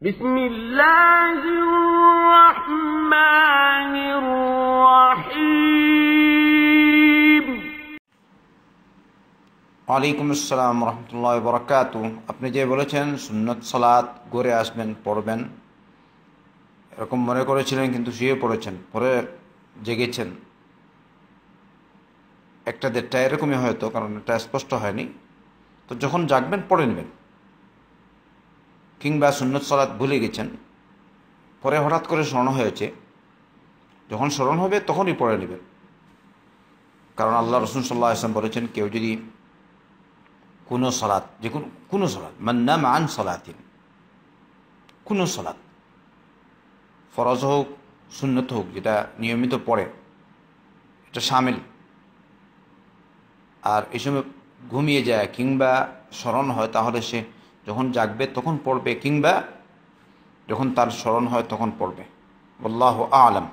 بسم الله الرحمن الرحيم ওয়ালাইকুম আসসালাম রহমতুল্লাহ বরকাতু। আপনি যে বলেছেন সুন্নত সালাত গড়ে আসবেন পড়বেন, এরকম মনে করেছিলেন কিন্তু শুয়ে পড়েছেন, পরে জেগেছেন 1টা-1:30 এরকমই হয়তো, কারণ এটা স্পষ্ট হয়নি। তো যখন জাগবেন পড়ে নেবেন, কিংবা সুন্নত সালাত ভুলে গেছেন, পরে হঠাৎ করে স্মরণ হয়েছে, যখন স্মরণ হবে তখনই পড়ে নেবেন। কারণ আল্লাহ রাসূল সাল্লাল্লাহু আলাইহি ওয়াসাল্লাম বলেছেন, কেউ যদি কোনো সালাত, যে কোনো সালাত, মান নামা আন সালাতিন, কোনো সালাত ফরজ হোক সুন্নত হোক, যেটা নিয়মিত পড়ে এটা শামিল, আর এই সময় ঘুমিয়ে যায় কিংবা স্মরণ হয়, তাহলে সে যখন জাগবে তখন পড়বে, কিংবা যখন তার স্মরণ হয় তখন পড়বে। আল্লাহু আ'লাম।